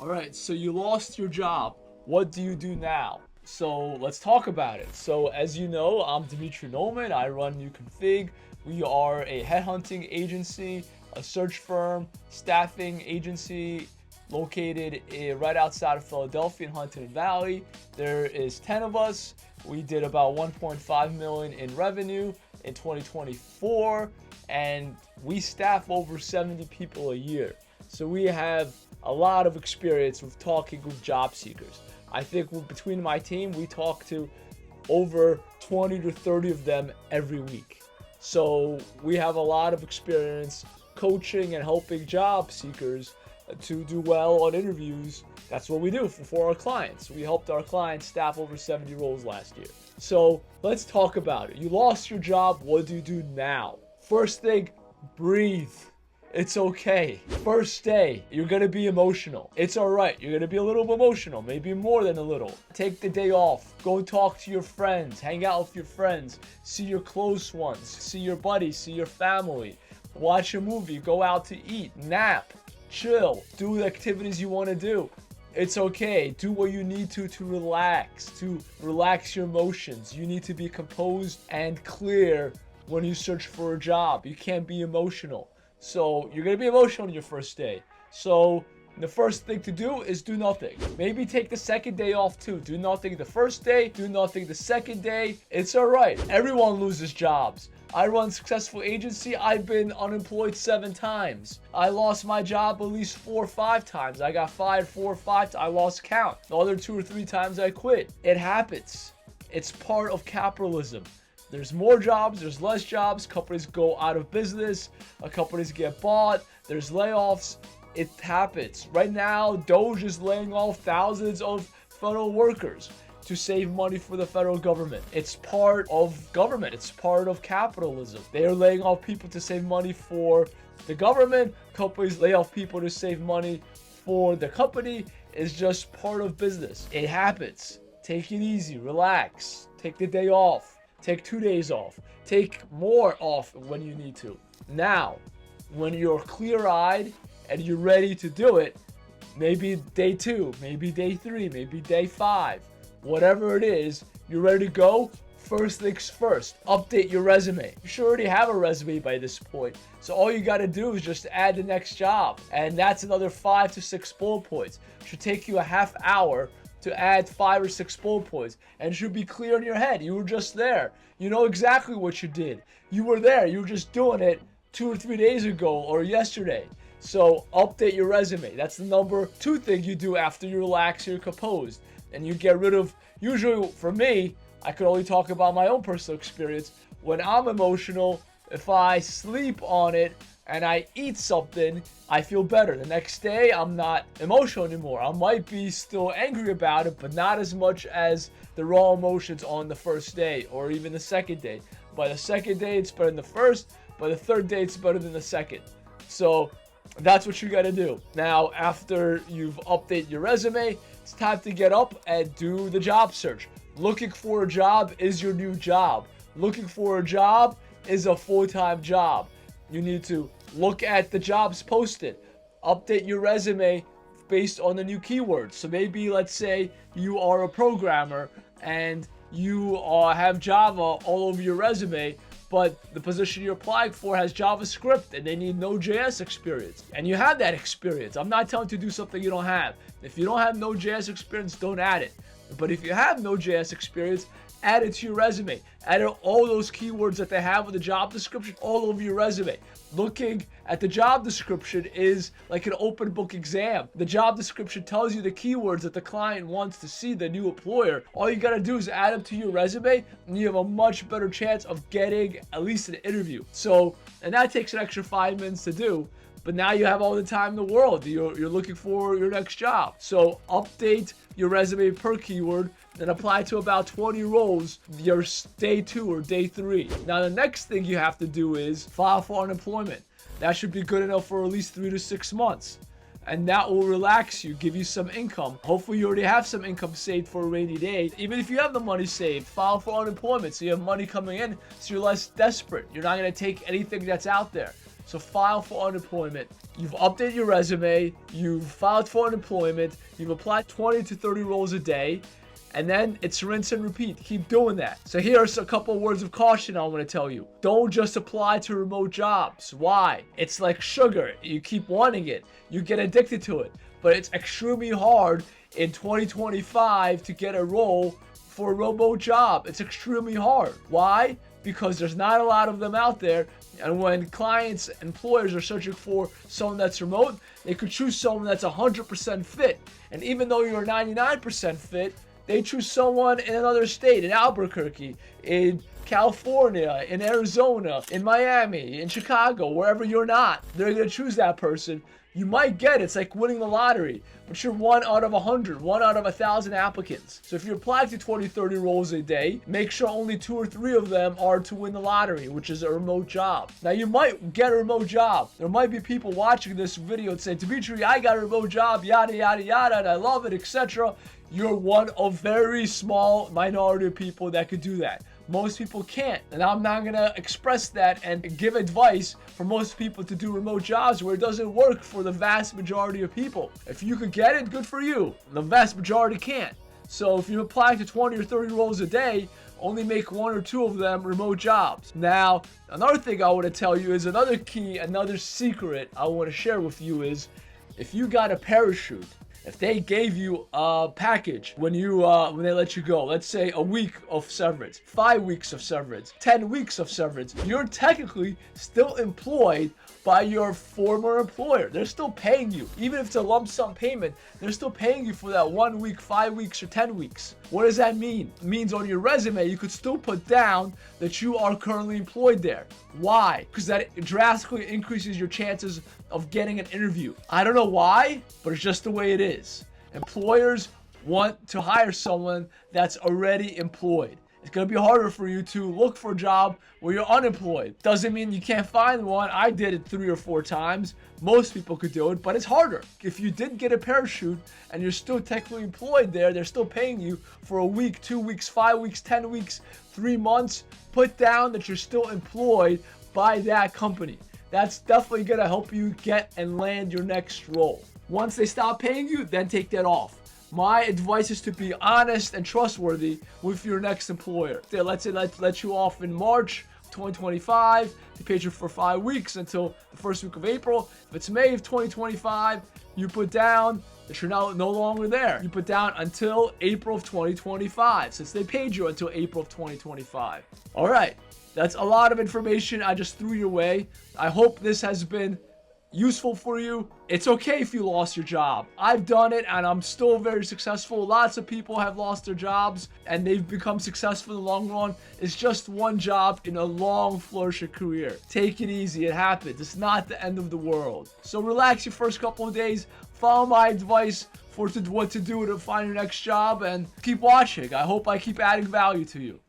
All right, so you lost your job. What do you do now? So let's talk about it. So as you know, I'm Dimitri Noman. I run NewConfig. We are a headhunting agency, a search firm, staffing agency located right outside of Philadelphia in Huntingdon Valley. There is 10 of us. We did about 1.5 million in revenue in 2024, and we staff over 70 people a year. So we have a lot of experience with talking with job seekers. I think between my team, we talk to over 20 to 30 of them every week. So we have a lot of experience coaching and helping job seekers to do well on interviews. That's what we do for our clients. We helped our clients staff over 70 roles last year. So let's talk about it. You lost your job. What do you do now? First thing, breathe. It's okay. First day, you're going to be emotional. It's all right. You're going to be a little emotional, maybe more than a little. Take the day off. Go talk to your friends. Hang out with your friends. See your close ones. See your buddies. See your family. Watch a movie. Go out to eat. Nap. Chill. Do the activities you want to do. It's okay. Do what you need to relax your emotions. You need to be composed and clear when you search for a job. You can't be emotional. So you're going to be emotional on your first day. So the first thing to do is do nothing. Maybe take the second day off too. Do nothing the first day, do nothing the second day. It's all right. Everyone loses jobs. I run a successful agency. I've been unemployed 7 times. I lost my job at least 4 or 5 times. I got fired 4 or 5 times. I lost count. The other 2 or 3 times I quit. It happens. It's part of capitalism. There's more jobs, there's less jobs, companies go out of business, companies get bought, there's layoffs. It happens. Right now, Doge is laying off thousands of federal workers to save money for the federal government. It's part of government. It's part of capitalism. They are laying off people to save money for the government. Companies lay off people to save money for the company. It's just part of business. It happens. Take it easy. Relax. Take the day off. Take 2 days off. Take more off when you need to. Now, when you're clear-eyed and you're ready to do it, maybe day 2, maybe day 3, maybe day 5, whatever it is, you're ready to go. First things first, update your resume. You should already have a resume by this point. So all you got to do is just add the next job. And that's another 5 to 6 bullet points. It should take you a half hour to add 5 or 6 bullet points, and it should be clear in your head. You were just there. You know exactly what you did. You were there. You were just doing it 2 or 3 days ago or yesterday. So update your resume. That's the number 2 thing you do after you relax, you're composed, and you get rid of, usually for me, I could only talk about my own personal experience. When I'm emotional, if I sleep on it and I eat something, I feel better. The next day, I'm not emotional anymore. I might be still angry about it, but not as much as the raw emotions on the first day or even the second day. By the second day, it's better than the first. By the third day, it's better than the second. So that's what you gotta do. Now, after you've updated your resume, it's time to get up and do the job search. Looking for a job is your new job. Looking for a job is a full-time job. You need to look at the jobs posted, update your resume based on the new keywords. So maybe let's say you are a programmer and you have Java all over your resume, but the position you're applying for has JavaScript and they need Node.js experience. And you have that experience. I'm not telling you to do something you don't have. If you don't have Node.js experience, don't add it. But if you have Node.js experience, add it to your resume. Add all those keywords that they have with the job description all over your resume. Looking at the job description is like an open book exam. The job description tells you the keywords that the client wants to see, the new employer. All you gotta do is add them to your resume and you have a much better chance of getting at least an interview. So, and that takes an extra 5 minutes to do, but now you have all the time in the world. You're looking for your next job. So update your resume per keyword, then apply to about 20 roles your day 2 or day 3. Now the next thing you have to do is file for unemployment. That should be good enough for at least 3 to 6 months. And that will relax you, give you some income. Hopefully you already have some income saved for a rainy day. Even if you have the money saved, file for unemployment so you have money coming in so you're less desperate. You're not going to take anything that's out there. So file for unemployment. You've updated your resume, you've filed for unemployment, you've applied 20 to 30 roles a day, and then it's rinse and repeat. Keep doing that. So here's a couple of words of caution I want to tell you. Don't just apply to remote jobs. Why? It's like sugar. You keep wanting it. You get addicted to it. But it's extremely hard in 2025 to get a role for a remote job. It's extremely hard. Why? Because there's not a lot of them out there. And when clients, employers are searching for someone that's remote, they could choose someone that's 100% fit. And even though you're 99% fit, they choose someone in another state, in Albuquerque, in California, in Arizona, in Miami, in Chicago, wherever you're not. They're going to choose that person. You might get it. It's like winning the lottery, but you're 1 out of 100, 1 out of 1,000 applicants. So if you apply to 20, 30 roles a day, make sure only 2 or 3 of them are to win the lottery, which is a remote job. Now, you might get a remote job. There might be people watching this video and say, Dimitri, I got a remote job, yada, yada, yada, and I love it, etc. You're one of very small minority of people that could do that. Most people can't, and I'm not gonna express that and give advice for most people to do remote jobs where it doesn't work for the vast majority of people. If you could get it, good for you. The vast majority can't. So if you apply to 20 or 30 roles a day, only make 1 or 2 of them remote jobs. Now, another thing I want to tell you is another key, another secret I want to share with you is if you got a parachute, if they gave you a package when they let you go, let's say a week of severance, 5 weeks of severance, 10 weeks of severance, you're technically still employed by your former employer. They're still paying you. Even if it's a lump sum payment, they're still paying you for that 1 week, 5 weeks, or 10 weeks. What does that mean? It means on your resume, you could still put down that you are currently employed there. Why? Because that drastically increases your chances of getting an interview. I don't know why, but it's just the way it is. Employers want to hire someone that's already employed. It's going to be harder for you to look for a job where you're unemployed. Doesn't mean you can't find one. I did it 3 or 4 times. Most people could do it, but it's harder. If you did get a parachute and you're still technically employed there, they're still paying you for a week, 2 weeks, 5 weeks, 10 weeks, 3 months. Put down that you're still employed by that company. That's definitely going to help you get and land your next role. Once they stop paying you, then take that off. My advice is to be honest and trustworthy with your next employer. Let's say let you off in March 2025. They paid you for 5 weeks until the first week of April. If it's May of 2025, you put down that you're now no longer there. You put down until April of 2025, since they paid you until April of 2025. All right, that's a lot of information I just threw your way. I hope this has been useful for you. It's okay if you lost your job. I've done it and I'm still very successful. Lots of people have lost their jobs and they've become successful in the long run. It's just one job in a long flourishing career. Take it easy. It happens. It's not the end of the world. So relax your first couple of days. Follow my advice for what to do to find your next job and keep watching. I hope I keep adding value to you.